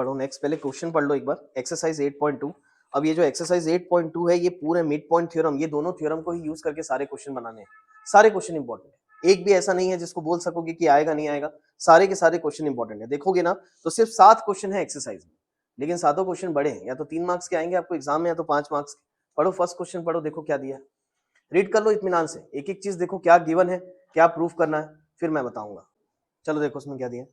पढ़ो नेक्स्ट, पहले क्वेश्चन पढ़ लो एक बार, एक्सरसाइज 8.2। अब ये जो एक्सरसाइज 8.2 है ये पूरे मिड पॉइंट थ्योरम, ये दोनों थ्योरम को ही यूज करके सारे क्वेश्चन बनाने हैं। सारे क्वेश्चन इंपॉर्टेंट है, एक भी ऐसा नहीं है जिसको बोल सकोगे कि आएगा नहीं आएगा, सारे के सारे क्वेश्चन इंपॉर्टेंट है। देखोगे ना तो सिर्फ 7 क्वेश्चन है एक्सरसाइज में, लेकिन सातों क्वेश्चन बड़े हैं, या तो 3 मार्क्स के आएंगे आपको एग्जाम में या तो 5 मार्क्स के। पढ़ो फर्स्ट क्वेश्चन पढ़ो, देखो क्या दिया है, रीड कर लो इत्मीनान से, एक एक चीज देखो क्या गिवन है, क्या प्रूफ करना है, फिर मैं बताऊंगा। चलो देखो उसमें क्या दिया,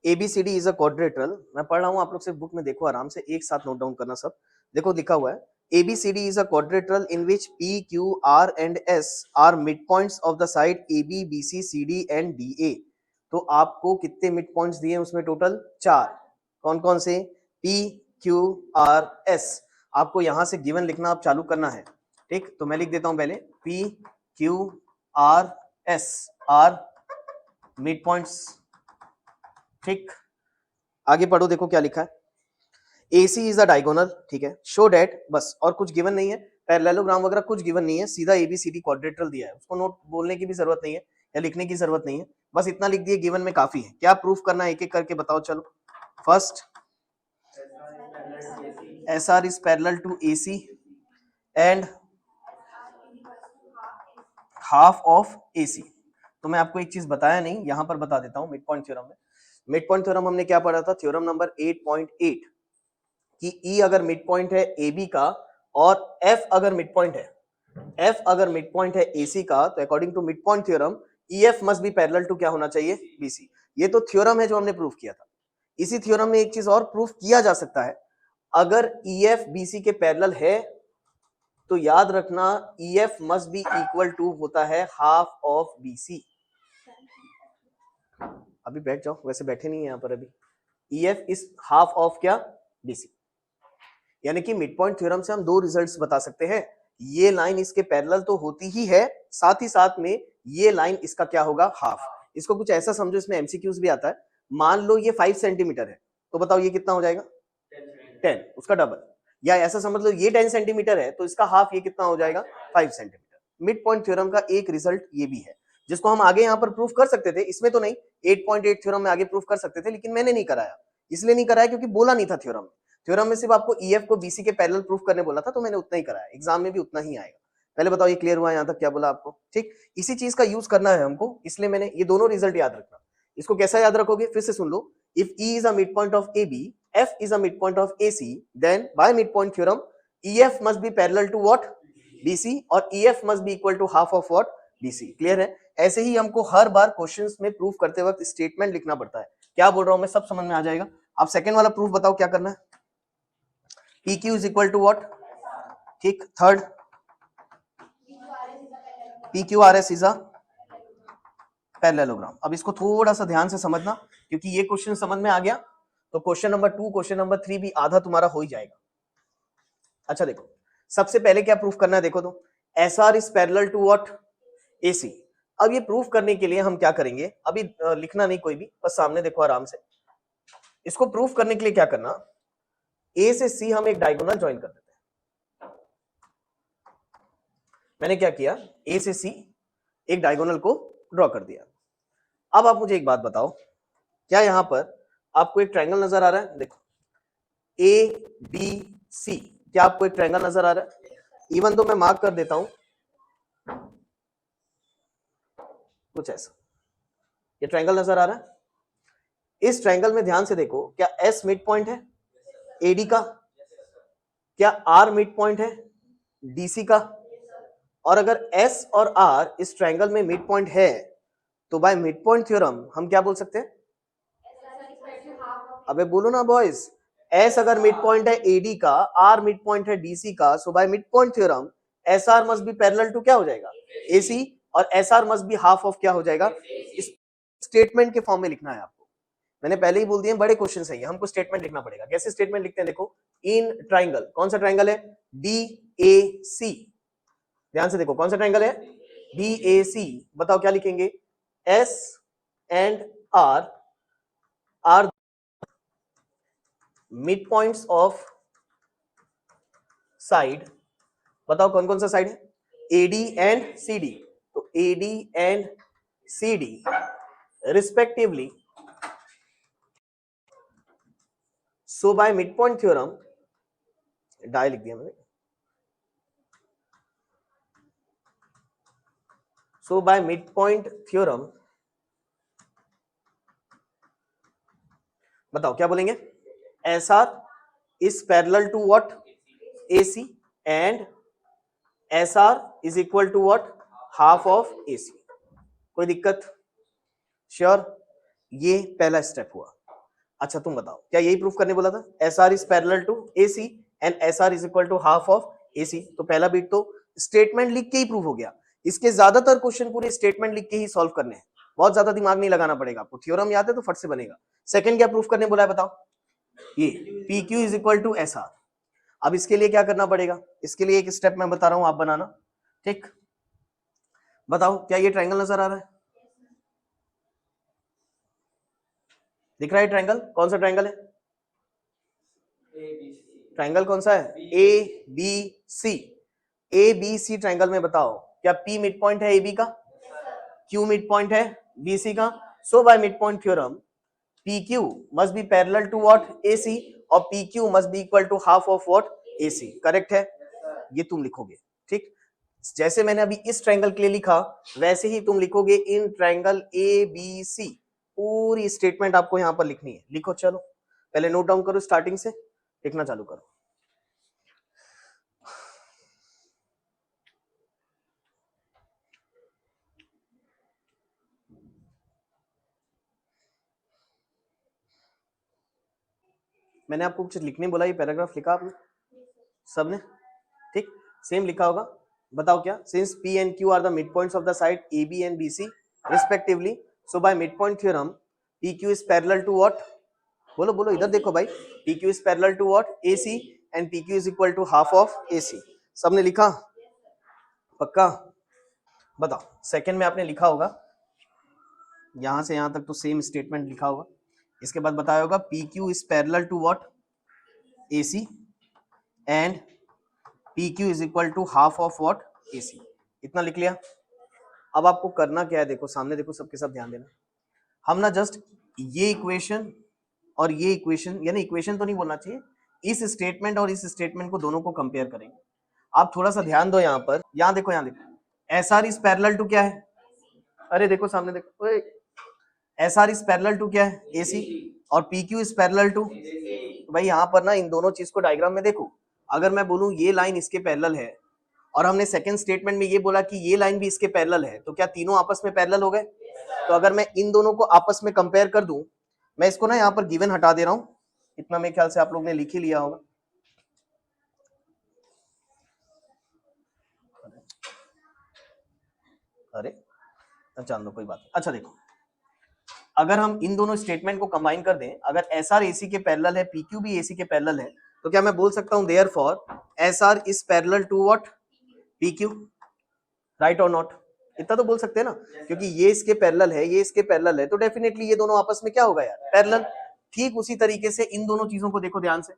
ABCD इज अ क्वाड्रेटरल। मैं पढ़ रहा हूँ, आप लोग सिर्फ बुक में देखो आराम से, एक साथ नोट डाउन करना सब। देखो लिखा हुआ है ABCD is a quadrilateral in which P, Q, R and S are mid points of the side AB, BC, CD and DA। तो आपको कितने मिड पॉइंट्स दिए उसमें टोटल 4। कौन कौन से? P, Q, R, S। आपको यहां से गिवन लिखना आप चालू करना है, ठीक? तो मैं लिख देता हूं पहले, P, Q, R, S are mid points, ठीक? आगे पढ़ो, देखो क्या लिखा है, AC इज अ डायगोनल, ठीक है, शो डेट, बस और कुछ गिवन नहीं है, पैरेललोग्राम वगैरह कुछ गिवन नहीं है, सीधा ABCD क्वाड्रेटरल दिया है, उसको नोट बोलने की भी जरूरत नहीं है या लिखने की जरूरत नहीं है, बस इतना लिख दिए गिवन में काफी है। क्या प्रूफ करना है एक एक करके बताओ। चलो first, SR is parallel to AC and half of AC। तो मैं आपको एक चीज बताया नहीं, यहां पर बता देता हूं, मिड पॉइंट थ्योरम में, मिड पॉइंट थ्योरम हमने क्या पढ़ा था, थ्योरम नंबर 8.8 कि E अगर मिड पॉइंट है AB का और F अगर मिड पॉइंट है, F अगर मिड पॉइंट है AC का, तो according to mid point theorem EF must be parallel to क्या होना चाहिए, BC। ये तो थ्योरम है जो हमने प्रूफ किया था। इसी थ्योरम में एक चीज और प्रूफ किया जा सकता है, अगर EF BC के पैरेलल है तो याद रखना EF must be equal to होता है हाफ ऑफ BC। अभी बैठ जाओ, वैसे बैठे नहीं है यहाँ पर अभी। EF इज हाफ ऑफ क्या, BC। यानी कि मिड पॉइंट थ्योरम से हम दो रिजल्ट्स बता सकते हैं, ये लाइन इसके पैरेलल तो होती ही है, साथ ही साथ में ये लाइन इसका क्या होगा, हाफ। इसको कुछ ऐसा समझो, इसमें एमसीक्यूज भी आता है, मान लो ये 5 सेंटीमीटर है, तो बताओ ये कितना हो जाएगा, 10, उसका डबल। या ऐसा समझ लो ये 10 सेंटीमीटर है तो इसका हाफ ये कितना हो जाएगा, 5 सेंटीमीटर। मिड पॉइंट थ्योरम का एक रिजल्ट ये भी है, जिसको हम आगे यहाँ पर प्रूफ कर सकते थे, इसमें तो नहीं, 8.8 थ्योरम में आगे प्रूफ कर सकते थे, लेकिन मैंने नहीं कराया। इसलिए नहीं कराया क्योंकि बोला नहीं था थ्योरम में, थ्योरम में सिर्फ आपको EF को BC के पैरेलल प्रूफ करने बोला था, तो मैंने उतना ही कराया, एग्जाम में भी उतना ही आएगा। पहले बताओ ये क्लियर हुआ यहाँ तक, क्या बोला आपको, ठीक? इसी चीज का यूज करना है हमको, इसलिए मैंने ये दोनों रिजल्ट याद रखना। इसको कैसा याद रखोगे, फिर से सुन लो, if E is a midpoint of AB, F is a midpoint of AC, then by midpoint theorem EF must be parallel to what, BC, और EF must be equal to half of what, BC। Clear है? ऐसे ही हमको हर बार questions में proof करते वक्त statement लिखना पड़ता है। क्या बोल रहा हूं मैं, सब समझ में आ जाएगा। आप सेकंड वाला प्रूफ बताओ क्या करना है, PQ is equal to what, ठीक। Third, PQRS is a parallelogram. अब इसको थोड़ा सा ध्यान से समझना, क्योंकि ये क्वेश्चन समझ में आ गया तो क्वेश्चन नंबर 2, क्वेश्चन नंबर 3 भी आधा तुम्हारा हो ही जाएगा। अच्छा देखो, सबसे पहले क्या प्रूफ करना है, देखो तो, SR is parallel to what, AC। अब ये प्रूफ करने के लिए हम क्या करेंगे, अभी लिखना नहीं कोई भी, बस सामने देखो आराम से। इसको प्रूफ करने के लिए क्या करना, A से C हम एक डायगोनल ज्वाइन कर देते हैं। मैंने क्या किया, A से C एक डायगोनल को ड्रॉ कर दिया। अब आप मुझे एक बात बताओ, क्या यहां पर आपको एक ट्रायंगल नजर आ रहा है, देखो ABC, क्या आपको एक ट्रायंगल नजर आ रहा है? इवन तो मैं मार्क कर देता हूं कुछ ऐसा, ये ट्रायंगल नजर आ रहा है। इस ट्रायंगल में ध्यान से देखो, क्या S मिड पॉइंट है AD का, क्या R मिड पॉइंट है DC का, और अगर S और R इस ट्रायंगल में मिड पॉइंट है तो बाय मिड पॉइंट थ्योरम हम क्या बोल सकते हैं, अबे बोलो ना बॉयज, S अगर मिड पॉइंट है AD का, R मिड पॉइंट है DC का, so by mid point theorem SR must be parallel to क्या हो जाएगा, AC, और SR must be half of क्या हो जाएगा। इस स्टेटमेंट के फॉर्म में लिखना है आपको, मैंने पहले ही बोल दिया बड़े क्वेश्चन है ये, हमको स्टेटमेंट लिखना पड़ेगा। कैसे स्टेटमेंट लिखते हैं, देखो, इन ट्राइंगल, कौन सा ट्राइंगल है, DAC, ध्यान से देखो कौन सा ट्राइंगल है, DAC। बताओ क्या लिखेंगे, S and R are mid points of side. बताओ कौन कौन सा साइड है, AD एंड CD। तो AD and CD respectively so by mid point theorem, डाई लिख दिया मैंने, so by mid point theorem, बताओ क्या बोलेंगे, S R is parallel to what, AC, and S R is equal to what, half of AC। कोई दिक्कत? Sure? ये पहला स्टेप हुआ। अच्छा तुम बताओ, क्या यही प्रूफ करने बोला था, S R is parallel to AC and S R is equal to half of AC? तो पहला बिट तो स्टेटमेंट लिख के ही प्रूफ हो गया। इसके ज्यादातर क्वेश्चन पूरे स्टेटमेंट लिख के ही सॉल्व करने हैं, बहुत ज्यादा दिमाग नहीं लगाना पड़ेगा आपको, थ्योरम याद है तो फट से बनेगा। सेकंड क्या प्रूफ करने बोला है बताओ, ये PQ is equal to SR। अब इसके लिए क्या करना पड़ेगा, इसके लिए एक स्टेप मैं बता रहा हूं, आप बनाना, ठीक? बताओ क्या ये ट्रायंगल नजर आ रहा है, दिख रहा है ट्रायंगल? कौन सा ट्रायंगल है, ट्रायंगल कौन सा है, ABC। ABC ट्रायंगल में बताओ क्या P मिड पॉइंट है AB का, Q मिड पॉइंट है BC का? So by mid point theorem PQ must be parallel to what, AC, और PQ must be equal to half of what, AC। Correct है? ये तुम लिखोगे, ठीक? जैसे मैंने अभी इस ट्रायंगल के लिए लिखा वैसे ही तुम लिखोगे इन ट्रायंगल ABC। पूरी स्टेटमेंट आपको यहां पर लिखनी है, लिखो। चलो पहले नोट डाउन करो, स्टार्टिंग से लिखना चालू करो। मैंने आपको कुछ लिखने बोला, ये पैराग्राफ लिखा आपने सबने, ठीक? सेम लिखा होगा। बताओ क्या, since P and Q are the mid points of the side AB and BC respectively, so by mid point theorem PQ is parallel to what, बोलो बोलो, इधर देखो भाई, PQ is parallel to what, AC, and PQ is equal to half of AC। सबने लिखा? पक्का? बताओ second में आपने लिखा होगा, यहां से यहां तक तो सेम स्टेटमेंट लिखा होगा। इसके बाद बताया होगा PQ is parallel to what, AC, and PQ is equal to half of what, AC। इतना लिख लिया। अब आपको करना क्या है, देखो सामने देखो, सबके सब ध्यान देना। हम ना जस्ट ये इक्वेशन और ये इक्वेशन, यानी इक्वेशन तो नहीं बोलना चाहिए, इस स्टेटमेंट और इस स्टेटमेंट को दोनों को कंपेयर करेंगे। आप थोड़ा सा ध्यान दो यहाँ पर, यहाँ देखो, यहाँ देखो, S R is parallel to क्या है, अरे देखो सामने देखो, S R is parallel to क्या है, AC, और PQ इज पैरेलल टू, भाई यहाँ पर ना इन दोनों चीज को डायग्राम में देखो, अगर मैं बोलूं ये लाइन इसके पैरेलल है और हमने सेकंड स्टेटमेंट में ये बोला कि ये लाइन भी इसके पैरेलल है, तो क्या तीनों आपस में पैरेलल हो गए? तो अगर मैं इन दोनों को आपस में कंपेयर कर दूं, मैं इसको ना यहाँ पर गिवन हटा दे रहा हूं, इतना मेरे ख्याल से आप लोग ने लिख ही लिया होगा। अरे जान दो, कोई बात। अच्छा देखो, अगर हम इन दोनों स्टेटमेंट को कंबाइन कर दें, अगर एस आर AC के पैरेलल है, PQ भी AC के पैरेलल है, तो क्या मैं बोल सकता हूं therefore S R is parallel to what, PQ, right और नॉट? इतना तो बोल सकते हैं ना, क्योंकि ये इसके पैरेलल है, ये इसके पैरेलल है, तो डेफिनेटली ये दोनों आपस में क्या होगा यार, पैरेलल। ठीक उसी तरीके से इन दोनों चीजों को देखो ध्यान से,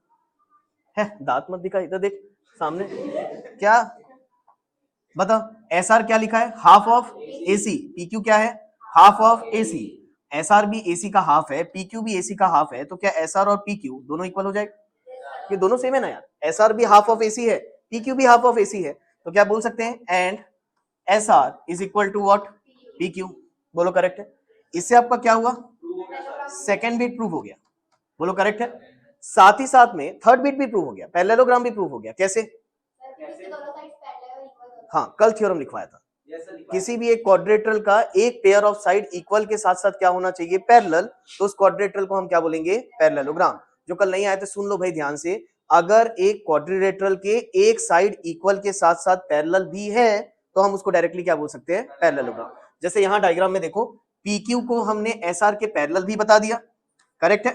है दांत मत दिखा, इधर देख सामने, क्या बता, एस आर क्या लिखा है, हाफ ऑफ AC, PQ क्या है, half of AC। S R भी AC का हाफ है, PQ भी AC का हाफ है, तो क्या एस आर और PQ दोनों इक्वल हो जाएगा? ये दोनों सेम है ना यार, एस आर भी हाफ ऑफ AC है, PQ भी हाफ ऑफ AC है, तो क्या बोल सकते हैं, and S R is equal to what, PQ। बोलो करेक्ट है? इससे आपका क्या हुआ, सेकेंड बिट प्रूव हो गया, बोलो करेक्ट है? साथ ही साथ में थर्ड बिट भी प्रूव हो गया, पैरेललोग्राम भी प्रूव हो गया। कैसे? हाँ, कल थ्योरम लिखवाया था, किसी भी एक क्वाड्रेटरल का एक पेयर ऑफ साइड इक्वल के साथ साथ क्या होना चाहिए, पैरेलल, तो उस क्वाड्रेटरल को हम क्या बोलेंगे, पैरेललोग्राम। जो कल नहीं आए थे सुन लो भाई ध्यान से, अगर एक क्वाड्रिलेटरल के एक साइड इक्वल के साथ साथ पैरेलल भी है तो हम उसको डायरेक्टली क्या बोल सकते हैं, पैरेललोग्राम। जैसे यहां डायग्राम में देखो, PQ को हमने SR के पैरेलल भी बता दिया, करेक्ट है,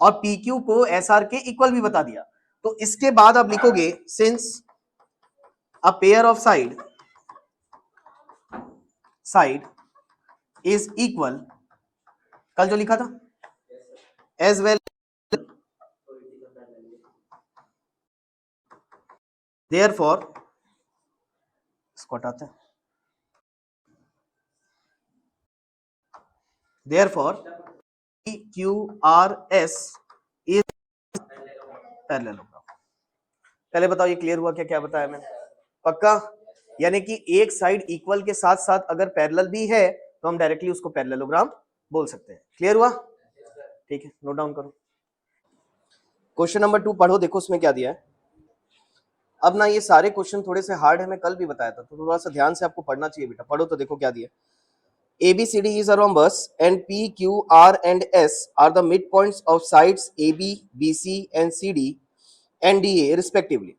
और PQ को SR के इक्वल भी बता दिया। तो इसके बाद आप लिखोगे since a pair of side is equal, कल जो लिखा था, एज वेल देयरफॉर, इसको हटाते हैं, देयरफॉर PQRS is पैरेललोग्राम। पहले बताओ ये क्लियर हुआ क्या? क्या बताया मैंने? पक्का? यानी कि एक साइड इक्वल के साथ साथ अगर पैरेलल भी है तो हम डायरेक्टली उसको पैरेललोग्राम बोल सकते हैं। क्लियर हुआ? ठीक है, नोट डाउन करो। क्वेश्चन नंबर 2 पढ़ो, देखो उसमें क्या दिया है। अब ना ये सारे क्वेश्चन थोड़े से हार्ड है, मैं कल भी बताया था, तो थोड़ा सा ध्यान से आपको पढ़ना चाहिए बेटा। पढ़ो तो देखो क्या दिया। ABCD is a rhombus and PQR and S are the midpoints of sides AB, BC and CD and DA respectively.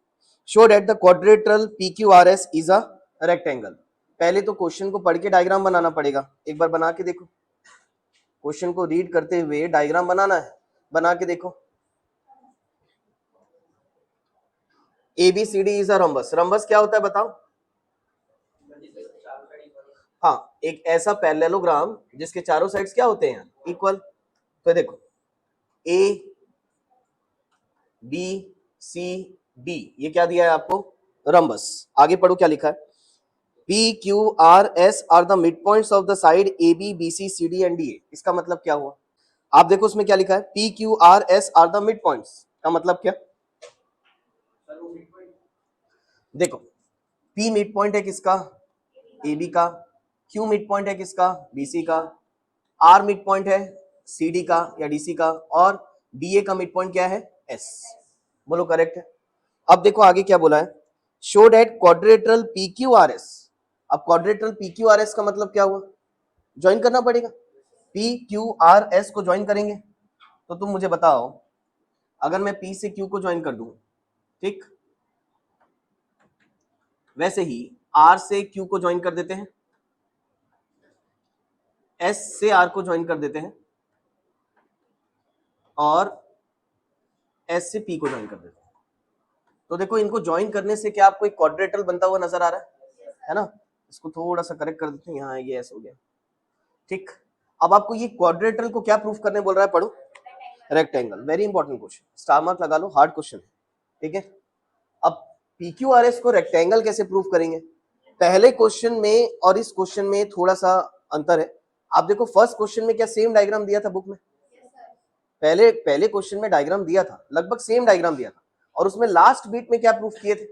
Show that the quadrilateral PQRS is a rectangle. पहले तो क्वेश्चन को पढ़ के डायग्राम बनाना पड़ेगा, एक बार बना के देखो। क्वेश्चन को रीड करते हुए डायग्राम बनाना है, बना के देखो। ABCD is a rhombus. rhombus क्या होता है बताओ? हाँ, एक ऐसा पैरेललोग्राम जिसके चारों साइड्स क्या होते हैं? इक्वल। तो देखो A B C D, ये क्या दिया है आपको? रंबस। आगे पढ़ो क्या लिखा है। P Q R S are the midpoints of the side AB BC CD and DA। इसका मतलब क्या हुआ? आप देखो उसमें क्या लिखा है, P Q R S are the midpoints का मतलब क्या? देखो P मिड पॉइंट है किसका? AB का। Q मिड पॉइंट है किसका? BC का। R मिड पॉइंट है CD का या DC का, और DA का मिड पॉइंट क्या है? S। बोलो करेक्ट है। अब देखो आगे क्या बोला है, शो दैट क्वाड्रिलेटरल PQRS। अब क्वाड्रिलेटरल PQRS का मतलब क्या हुआ? ज्वाइन करना पड़ेगा। PQRS को ज्वाइन करेंगे तो तुम मुझे बताओ, अगर मैं P से Q को ज्वाइन कर दूं, ठीक, वैसे ही R से Q को ज्वाइन कर देते हैं, S से R को ज्वाइन कर देते हैं, और S से P को ज्वाइन कर देते हैं। तो देखो इनको ज्वाइन करने से क्या आपको एक क्वाड्रिलेटरल बनता हुआ नजर आ रहा है ना? इसको थोड़ा सा करेक्ट कर देते हैं, यहाँ ये S हो गया, ठीक। अब आपको ये क्वाड्रिलेटरल को क्या प्रूफ करने बोल रहा है? पढ़ो, rectangle. Very important question, star mark लगा लो, हार्ड क्वेश्चन है, ठीक है। अब PQRS को रेक्टेंगल कैसे प्रूफ करेंगे? पहले क्वेश्चन में और इस क्वेश्चन में थोड़ा सा अंतर है। आप देखो फर्स्ट क्वेश्चन में क्या सेम डायग्राम दिया था बुक में? पहले क्वेश्चन में डायग्राम दिया था, लगभग सेम डायग्राम दिया था, और उसमें लास्ट बीट में क्या प्रूफ किए थे?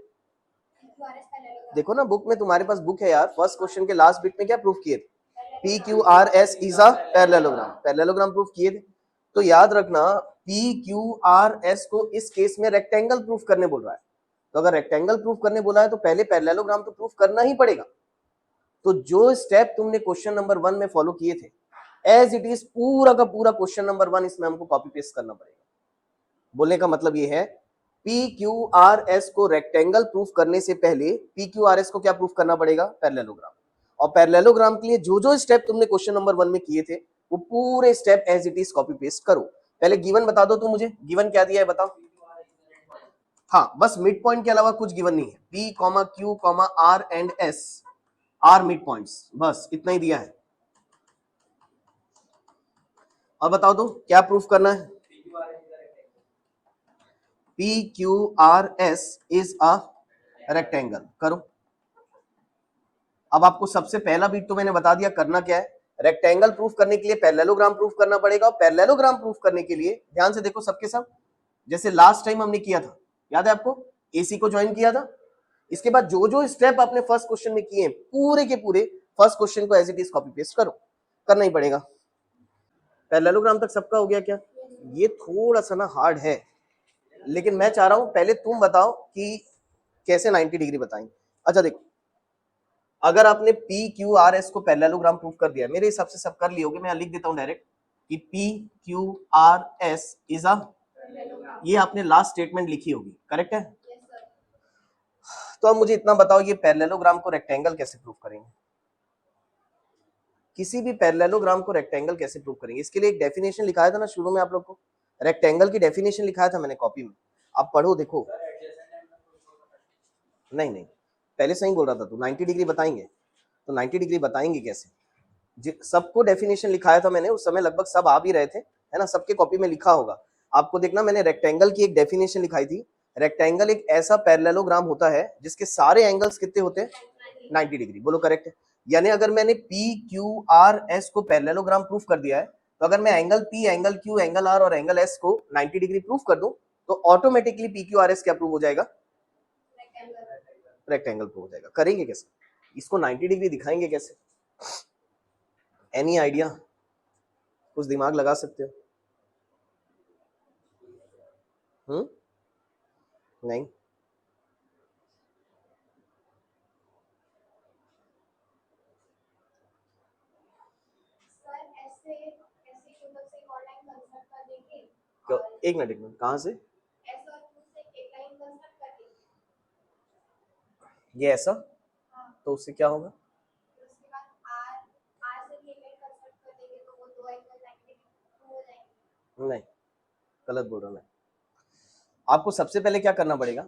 देखो ना बुक में, तुम्हारे पास बुक है यार, फर्स्ट क्वेश्चन के लास्ट बीट में क्या प्रूफ किए थे? PQRS is a parallelogram. Parallelogram proof किए थे। तो याद रखना PQRS को इस केस में रेक्टेंगल प्रूफ करने बोल रहा है। तो अगर रेक्टेंगल प्रूफ करने बोला है तो पहले पैरेललोग्राम तो प्रूफ करना ही पड़ेगा। तो जो स्टेप तुमने क्वेश्चन नंबर 1 में फॉलो किए थे, एज इट इज पूरा का पूरा क्वेश्चन नंबर 1 इसमें हमको कॉपी पेस्ट करना पड़ेगा। बोलने का मतलब ये है, PQRS को रेक्टेंगल प्रूफ करने से पहले PQRS को क्या प्रूफ करना पड़ेगा? पैरेललोग्राम। और पैरेललोग्राम के लिए जो जो स्टेप तुमने क्वेश्चन नंबर 1 में किए थे, वो पूरे step as it is copy paste करो। पहले गिवन बता दो, तो मुझे गिवन क्या दिया है बताओ। हाँ, बस मिड पॉइंट के अलावा कुछ गिवन नहीं है। P, Q, R and S are mid points, बस इतना ही दिया है। और बताओ तो क्या प्रूफ करना है? PQRS is a rectangle. करो। अब आपको सबसे पहला बीट तो मैंने बता दिया, करना क्या है। रेक्टेंगल प्रूफ करने के लिए पैरेललोग्राम प्रूफ करना पड़ेगा, और पैरेललोग्राम प्रूफ करने के लिए ध्यान से देखो सबके सब, जैसे लास्ट टाइम हमने किया था, याद है आपको? AC को ज्वाइन किया था। इसके बाद जो जो स्टेप आपने फर्स्ट क्वेश्चन में किए, पूरे के पूरे फर्स्ट क्वेश्चन को as it is copy paste करो, करना ही पड़ेगा। पैरेललोग्राम तक सबका हो गया क्या? ये थोड़ा सा ना हार्ड है, लेकिन मैं चाह रहा हूं पहले तुम बताओ कि कैसे 90 डिग्री बताएंगे। अच्छा देखो, अगर आपने PQRS को पैरेललोग्राम प्रूफ कर दिया, मेरे हिसाब से सब कर लिए होगे, मैं लिख देता हूं डायरेक्ट कि PQRS इज अ, ये आपने लास्ट स्टेटमेंट लिखी होगी, करेक्ट है? तो अब मुझे इतना बताओ, ये पैरेललोग्राम को रेक्टेंगल कैसे प्रूफ करेंगे? किसी भी पैरेललोग्राम को रेक्टेंगल कैसे प्रूफ करेंगे? इसके लिए एक डेफिनेशन लिखाया था ना शुरू में आप लोग को, रेक्टेंगल की डेफिनेशन लिखाया था मैंने कॉपी में, आप पढ़ो देखो। नहीं नहीं, पहले सही बोल रहा था तू, 90 डिग्री बताएंगे तो 90 डिग्री बताएंगे कैसे? सबको डेफिनेशन लिखाया था मैंने उस समय, लगभग सब आ भी रहे थे, है ना? सबके कॉपी में लिखा होगा। आपको देखना, मैंने रेक्टेंगल की एक डेफिनेशन लिखाई थी। रेक्टेंगल एक ऐसा पैरेललोग्राम होता है जिसके सारे एंगल्स कितने होते हैं? 90 डिग्री। बोलो करेक्ट है। यानी अगर मैंने PQRS को पैरेललोग्राम प्रूफ कर दिया है, तो अगर मैं angle P, angle Q, angle R और एंगल S को 90 डिग्री प्रूफ कर दूं, तो automatically P Q R S क्या प्रूव हो जाएगा? रेक्टेंगल प्रूव हो जाएगा। करेंगे कैसे इसको? 90 डिग्री दिखाएंगे कैसे? Any idea? कुछ दिमाग लगा सकते हो? नहीं। एक मिनट कहाँ से? ये ऐसा, तो उससे क्या होगा? नहीं, गलत बोल रहा मैं। आपको सबसे पहले क्या करना पड़ेगा?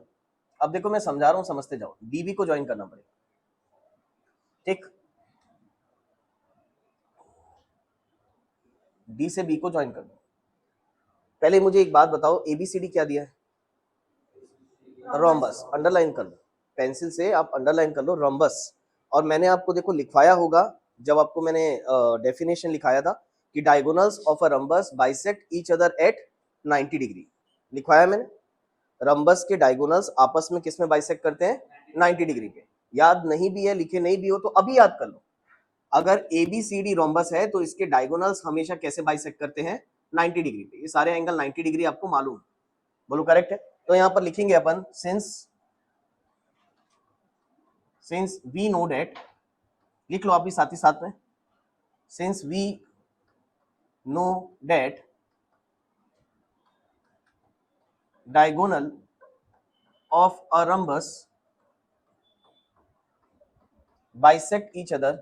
अब देखो मैं समझा रहा हूँ, समझते जाओ। बीबी को ज्वाइन करना पड़ेगा, ठीक? डी से बी को ज्वाइन कर दो। पहले मुझे एक बात बताओ, एबीसीडी क्या दिया है? रोम्बस। अंडरलाइन कर लो, पेंसिल से आप अंडरलाइन कर लो रोम्बस। और मैंने आपको देखो लिखवाया होगा, जब आपको मैंने डेफिनेशन लिखाया था कि diagonals of a rhombus bisect each other at 90 degree, लिखवाया मैंने। रम्बस के डायगोनल्स आपस में किस में बाइसेक्ट करते हैं? 90 डिग्री पे। याद नहीं भी है, लिखे नहीं भी हो तो अभी याद कर लो। अगर ABCD रोम्बस है तो इसके डायगोनल्स हमेशा कैसे बाइसेक्ट करते हैं? 90 डिग्री पे। ये सारे एंगल 90 डिग्री आपको मालूम है, बोलो करेक्ट है? तो यहां पर लिखेंगे अपन सिंस वी नो डेट, लिख लो आप भी साथ ही साथ में, since we know that diagonal of a rhombus bisect each other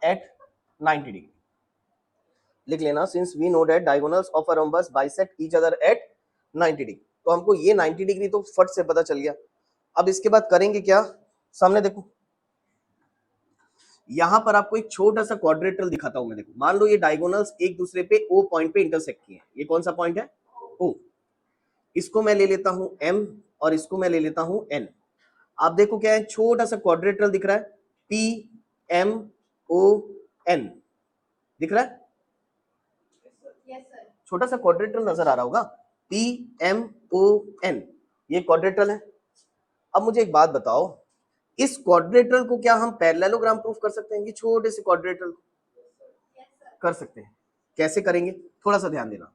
at 90 degree. लिख लेना, since we know that diagonals of a rhombus bisect each other at 90 degree. तो हमको ये 90 डिग्री तो फट से पता चल गया। अब इसके बाद करेंगे क्या? सामने देखो, यहां पर आपको एक छोटा सा क्वाड्रेटरल दिखाता हूं मैं। देखो, मान लो ये डायगोनल्स एक दूसरे पे ओ पॉइंट पे इंटरसेक्ट किए हैं। ये कौन सा पॉइंट है? ओ। इसको मैं ले लेता हूं एम और इसको मैं ले लेता हूं एन। आप देखो क्या है, छोटा सा क्वाड्रेटरल दिख रहा है, पी एम ओ एन दिख रहा है? छोटा सा क्वाड्रेटरल नजर आ रहा होगा, पी एम ओ एन, ये क्वाड्रेटरल है। अब मुझे एक बात बताओ, इस क्वाड्रेटरल को क्या हम पैरेललोग्राम प्रूफ कर सकते हैं? ये छोटे से क्वाड्रेटरल कर सकते हैं। कैसे करेंगे? थोड़ा सा ध्यान देना।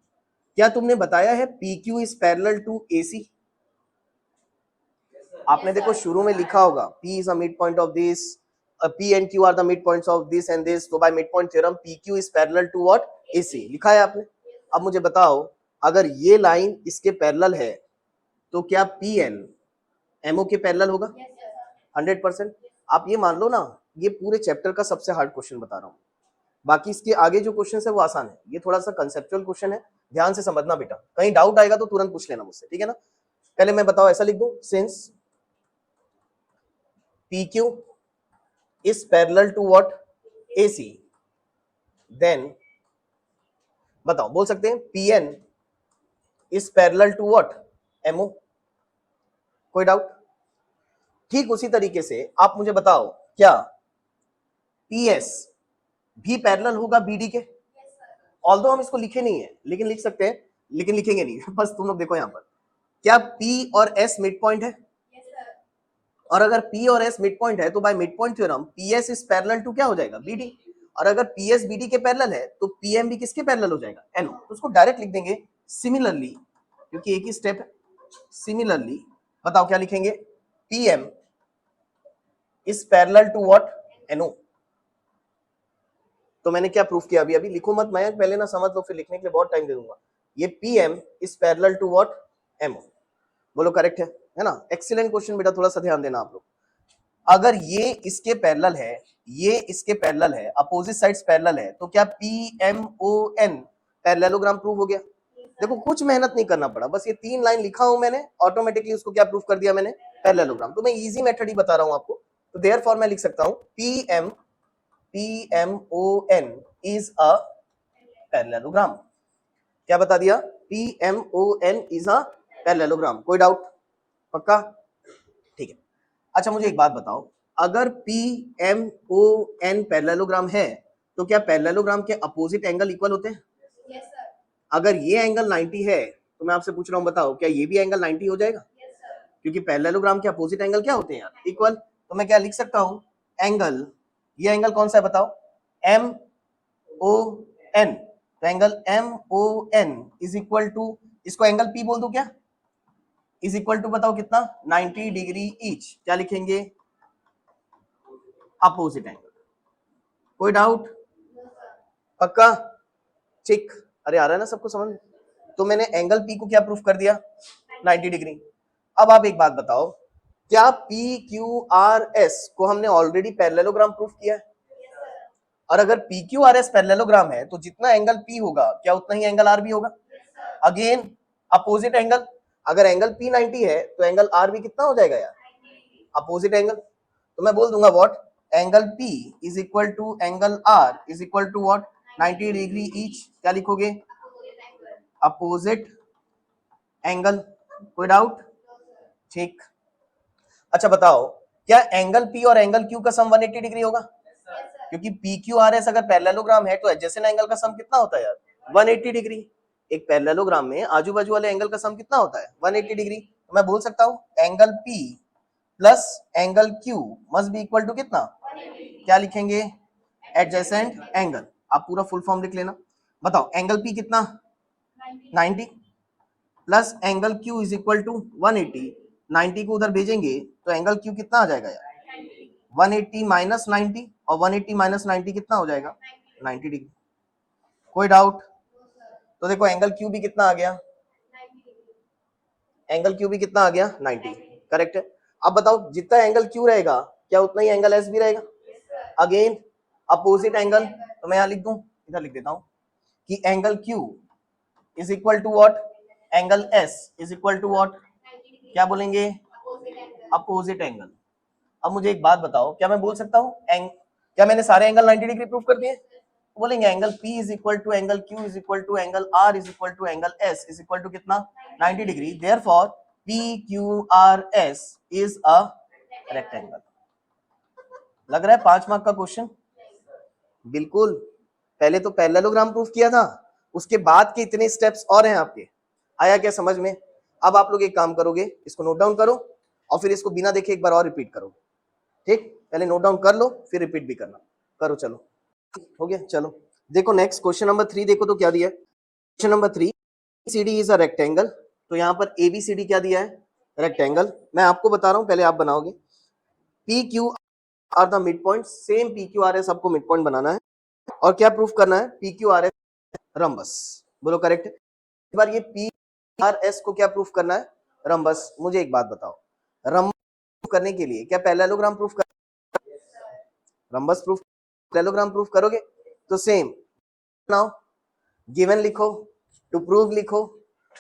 क्या तुमने बताया है PQ is parallel to AC? आपने देखो शुरू में लिखा होगा P is a midpoint of this, P and Q are the midpoints of this and this, so by midpoint theorem PQ is parallel to what? AC लिखा है आपने। अब मुझे बताओ, अगर ये लाइन इसके पैरेलल है तो क्या PN MO के पैरेलल होगा? 100%। आप ये मान लो ना, ये पूरे चैप्टर का सबसे हार्ड क्वेश्चन बता रहा हूँ। बाकी इसके आगे जो क्वेश्चन है वो आसान है, ये थोड़ा सा कंसेप्चुअल क्वेश्चन है, ध्यान से समझना बेटा। कहीं डाउट आएगा तो तुरंत पूछ लेना मुझसे, ठीक है ना? पहले मैं बताओ, ऐसा लिख दूं, since PQ is parallel to what? AC, then बताओ, बोल सकते हैं PN is parallel to what? MO। कोई डाउट? ठीक उसी तरीके से आप मुझे बताओ, क्या PS भी पैरेलल होगा BD के? ऑल्दो हम इसको लिखे नहीं है, लेकिन लिख सकते हैं, लेकिन लिखेंगे नहीं। बस तुम लोग देखो यहाँ पर, क्या P और S मिड पॉइंट है? और अगर P और S मिड पॉइंट है तो by mid point theorem PS is parallel to क्या हो जाएगा? BD। और अगर PS BD के पैरेलल है तो PM भी किसके पैरेलल हो जाएगा? NO। तो उसको डायरेक्ट लिख देंगे सिमिलरली, क्योंकि एक ही स्टेप है। सिमिलरली बताओ क्या लिखेंगे? PM is parallel to what? NO। तो मैंने क्या प्रूफ किया? अभी अभी लिखो मत, मैं पहले ना समझ लो, फिर लिखने के लिए बहुत टाइम दे दूंगा। ये PM is parallel to what? MO। बोलो करेक्ट है ना? एक्सीलेंट क्वेश्चन बेटा, थोड़ा सा ध्यान देना आप लोग। अगर ये इसके पैरेलल है, ये इसके पैरेलल है, अपोजिट साइड्स पैरेलल है, तो क्या PMON पैरेललोग्राम प्रूव हो गया? देखो कुछ मेहनत नहीं करना पड़ा, बस ये 3 लाइन लिखा हूं मैंने, ऑटोमेटिकली उसको क्या प्रूफ कर दिया मैंने? पैरेललोग्राम। तो मैं इजी मेथड ही बता रहा हूं आपको। तो देयरफॉर मैं लिख सकता हूं PMON इज अ पैरेललोग्राम। क्या बता दिया? PMON is a parallelogram. कोई डाउट? पक्का? ठीक है। अच्छा मुझे एक बात बताओ, अगर PMON पैरेललोग्राम है तो क्या पैरेललोग्राम के अपोजिट एंगल इक्वल होते हैं? yes, sir. अगर ये एंगल 90 है तो मैं आपसे पूछ रहा हूँ, बताओ क्या ये भी एंगल 90 हो जाएगा? Yes, sir. क्योंकि पैरेललोग्राम के अपोजिट एंगल क्या होते हैं यार? इक्वल। तो मैं क्या लिख सकता हूँ, एंगल, ये एंगल कौन सा है बताओ? M O N. तो angle M O N is equal to, इसको एंगल पी बोल दो क्या? इज इक्वल टू बताओ कितना? 90 डिग्री ईच। क्या लिखेंगे? Opposite angle. कोई डाउट? पक्का? ठीक। अरे आ रहा है ना सबको समझ? तो मैंने एंगल पी को क्या प्रूफ कर दिया? 90 डिग्री। अब आप एक बात बताओ, क्या पी क्यू आर एस को हमने ऑलरेडी पैरेललोग्राम प्रूफ किया है? और अगर P Q R S parallelogram है तो जितना एंगल पी होगा क्या उतना ही एंगल आर भी होगा? Again opposite angle. अगर एंगल पी 90 है तो एंगल आर भी कितना हो जाएगा यार? Opposite angle. तो मैं बोल दूंगा what, angle P is equal to angle R is equal to what, 90 degree each. क्या लिखोगे? Opposite angle. कोई डाउट? ठीक। अच्छा बताओ, क्या एंगल पी और एंगल क्यू का सम 180 डिग्री होगा? क्योंकि पी क्यू आर एस अगर पैरेललोग्राम है तो एडजेसेंट एंगल का सम कितना होता है यार? 180 डिग्री। एक पैरेललोग्राम में आजू बाजू वाले एंगल का सम कितना होता है? 180 डिग्री। तो मैं बोल सकता हूँ angle P plus angle Q must be equal to कितना? क्या लिखेंगे? Adjacent angle. आप पूरा फुल फॉर्म लिख लेना। बताओ एंगल पी कितना? 90 plus angle Q is equal to 180। 90 को उधर भेजेंगे तो एंगल क्यू कितना आ जाएगा यार? 180 माइनस 90, और 180 माइनस 90 कितना हो जाएगा? 90 डिग्री। कोई डाउट? तो देखो एंगल क्यू भी कितना आ गया? एंगल क्यू भी कितना आ गया? 90। करेक्ट है। अब बताओ जितना एंगल क्यू रहेगा क्या उतना ही एंगल एस भी रहेगा? Again opposite angle. तो मैं यहां लिख दूं, इधर लिख देता हूं कि angle Q is equal to what, angle S is equal to what, क्या बोलेंगे? Opposite angle. अब मुझे एक बात बताओ, क्या मैं बोल सकता हूँ क्या मैंने सारे एंगल 90 डिग्री प्रूफ कर दिए? बोलेंगे angle P is equal to angle Q is equal to angle R is equal to angle S is equal to कितना? 90 degree. Therefore PQRS is a rectangle. लग रहा है 5 मार्क का क्वेश्चन? बिल्कुल। पहले तो पैरेललोग्राम प्रूफ किया था, उसके बाद के इतने स्टेप्स और हैं आपके। आया क्या समझ में? अब आप लोग एक काम करोगे, इसको नोट डाउन करो और फिर इसको बिना देखे एक बार और रिपीट करोगे। ठीक, पहले नोट डाउन कर लो फिर रिपीट भी करना। करो, चलो हो गया। चलो देखो नेक्स्ट क्वेश्चन नंबर 3 देखो तो क्या दिया है। Question number 3, CD is a rectangle. तो यहाँ पर ABCD क्या दिया है? रेक्टेंगल। मैं आपको बता रहा हूँ, पहले आप बनाओगे। PQ are the mid point, same PQRS आपको मिड पॉइंट बनाना है और क्या प्रूफ करना है? PQRS rhombus. बोलो करेक्ट। इस बार ये PRS को क्या प्रूफ करना है? रंबस। मुझे एक बात बताओ, रंबस करने के लिए क्या पैरेललोग्राम प्रूफ कर, रंबस प्रूफ, पैरेललोग्राम प्रूफ करोगे तो सेम नाउ गिवन लिखो, टू प्रूव लिखो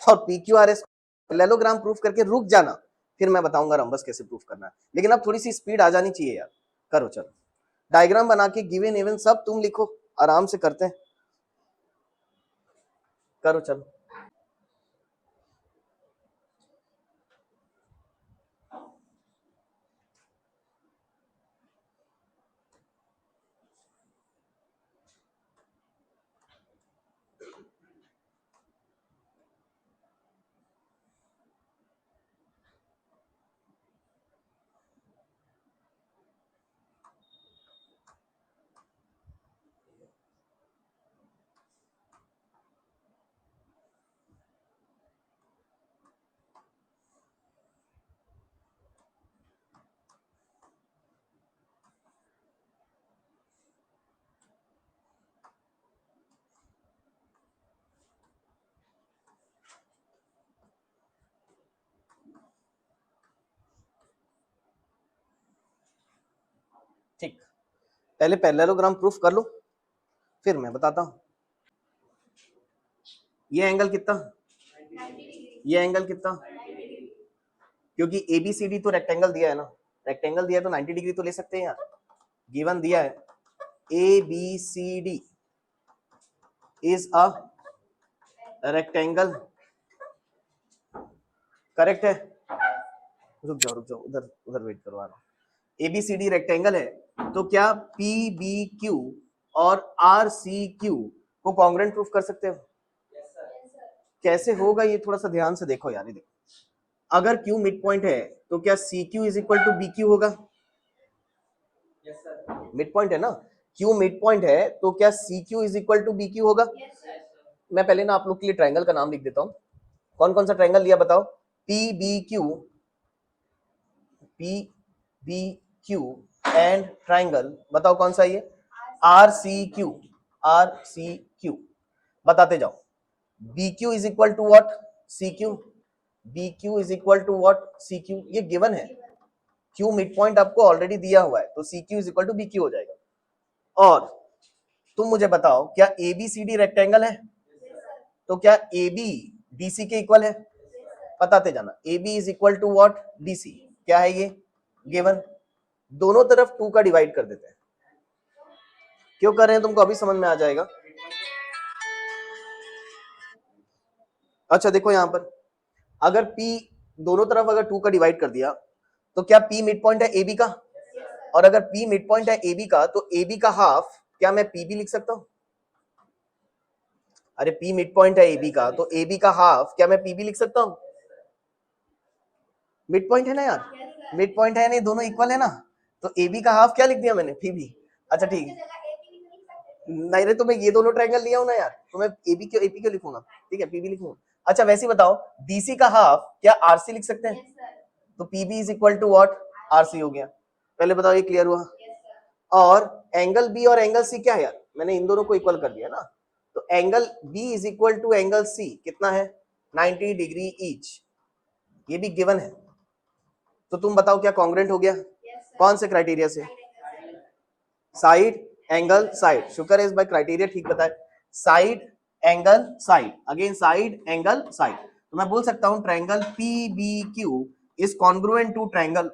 और PQRS पैरेललोग्राम प्रूफ करके रुक जाना, फिर मैं बताऊंगा रंबस कैसे प्रूफ करना है। लेकिन अब थोड़ी सी स्पीड आ जानी चाहिए यार। करो चलो, डायग्राम बना के गिवन इवन सब तुम लिखो, आराम से करते हैं। करो चलो। ठीक, पहले पैरेललोग्राम प्रूफ कर लो फिर मैं बताता हूं। ये एंगल कितना? ये एंगल कितना? क्योंकि ABCD तो रेक्टेंगल दिया है ना, रेक्टेंगल दिया है तो 90 डिग्री तो ले सकते हैं यार। गिवन दिया है ABCD is a rectangle. Correct है। रुक जाओ, उधर उधर वेट करो, आ रहा हूं। ABCD रेक्टेंगल है तो क्या PBQ और आर सी क्यू को कॉन्ग्रेंट प्रूफ कर सकते हो? कैसे होगा ये थोड़ा सा ध्यान से देखो यार। देखो अगर Q मिड पॉइंट है तो क्या CQ is equal to BQ होगा? मिड पॉइंट है ना, Q मिड पॉइंट है तो क्या CQ is equal to BQ होगा? मैं पहले ना आप लोग के लिए ट्रायंगल का नाम लिख देता हूं। कौन कौन सा ट्रायंगल लिया बताओ? PBQ, PBQ एंड ट्रायंगल बताओ कौन सा ये? RCQ, RCQ बताते जाओ। BQ is equal to what? CQ, BQ is equal to what? CQ। ये गिवन है, Q मिड पॉइंट आपको ऑलरेडी दिया हुआ है तो CQ is equal to BQ हो जाएगा। और तुम मुझे बताओ क्या ABCD रेक्टेंगल है? तो क्या AB BC के इक्वल है? बताते जाना। AB is equal to what? DC। क्या है ये? गिवन। दोनों तरफ 2 का डिवाइड कर देते हैं। क्यों कर रहे हैं तुमको अभी समझ में आ जाएगा। अच्छा देखो यहां पर अगर P दोनों तरफ अगर 2 का डिवाइड कर दिया तो क्या P मिड पॉइंट है AB का? और अगर P मिड पॉइंट है AB का तो AB का हाफ क्या मैं PB लिख सकता हूं? अरे P मिड पॉइंट है AB का तो AB का हाफ क्या मैं PB लिख सकता हूं? मिड पॉइंट है ना यार, मिड पॉइंट है नहीं, दोनों इक्वल है ना, तो AB का हाफ क्या लिख दिया मैंने? PB। अच्छा ठीक है, नहीं रे तो मैं ये दोनों ट्रायंगल लिया हूं ना यार, तो मैं AB क्यों लिखूंगा? ठीक है PB लिखूंगा। अच्छा वैसे बताओ BC का हाफ क्या RC लिख सकते हैं? तो PB is equal to what? RC हो गया। पहले बताओ ये क्लियर हुआ? और एंगल B और एंगल C क्या है यार? मैंने इन दोनों को इक्वल कर दिया ना, तो angle B is equal to angle C कितना है? 90 डिग्री ईच। ये भी गिवन है, तो तुम बताओ क्या कॉन्ग्रेंट हो गया? कौन से क्राइटेरिया से? साइड एंगल साइड, शुक्र है इस बार क्राइटेरिया ठीक बताए। Side angle side, again side angle side. तो मैं बोल सकता हूं triangle PBQ is congruent to triangle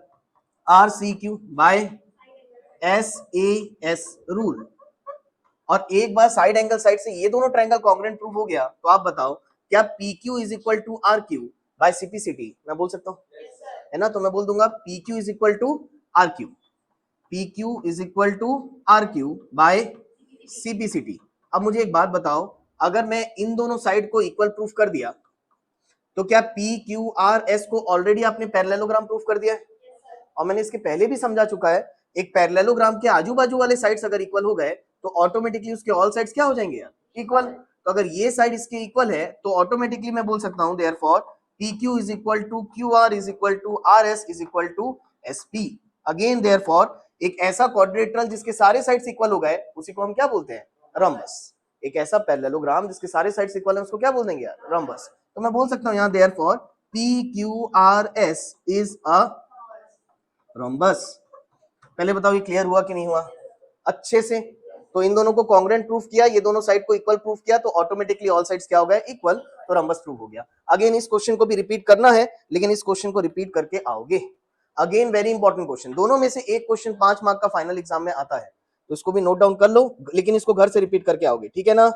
RCQ by SAS rule. और एक बार साइड एंगल साइड से ये दोनों ट्रायंगल कॉन्ग्रुएंट प्रूफ हो गया तो आप बताओ क्या PQ is equal to RQ by CPCT? मैं बोल सकता हूं, है ना, तो मैं बोल दूंगा PQ is equal to RQ, PQ is equal to RQ by CPCT। अब मुझे एक बात बताओ, अगर मैं इन दोनों साइड को इक्वल प्रूफ कर दिया तो क्या PQRS को ऑलरेडी आपने पैरेललोग्राम प्रूफ कर दिया है? और मैंने इसके पहले भी समझा चुका है, एक पैरेललोग्राम के आजू बाजू वाले साइड्स अगर इक्वल हो गए तो ऑटोमेटिकली उसके ऑल साइड्स क्या हो जाएंगे यार? इक्वल। तो अगर ये साइड इसके इक्वल है तो ऑटोमेटिकली मैं बोल सकता हूं therefore PQ is equal to QR is equal to RS is equal to SP। Again therefore एक ऐसा क्वाड्रिलेटरल जिसके सारे साइड्स इक्वल हो गए उसी को हम क्या बोलते हैं? रम्बस। एक ऐसा पैरेललोग्राम जिसके सारे साइड्स इक्वल है उसको क्या बोल देंगे यार? रम्बस। तो मैं बोल सकता हूं यहां therefore PQRS is a rhombus. पहले बताओ ये क्लियर हुआ कि नहीं हुआ अच्छे से? तो इन दोनों को कॉन्ग्रुएंट प्रूफ किया, ये दोनों साइड को इक्वल प्रूफ किया, तो ऑटोमेटिकली ऑल साइड्स क्या हो गए? इक्वल, तो रोम्बस प्रूफ हो गया। अगेन इस क्वेश्चन को भी रिपीट करना है, लेकिन इस क्वेश्चन को रिपीट करके आओगे। अगेन वेरी इंपॉर्टेंट क्वेश्चन, दोनों में से एक क्वेश्चन 5 मार्क का फाइनल एग्जाम में आता है, तो इसको भी नोट डाउन कर लो, लेकिन इसको घर से रिपीट करके आओगे, ठीक है ना?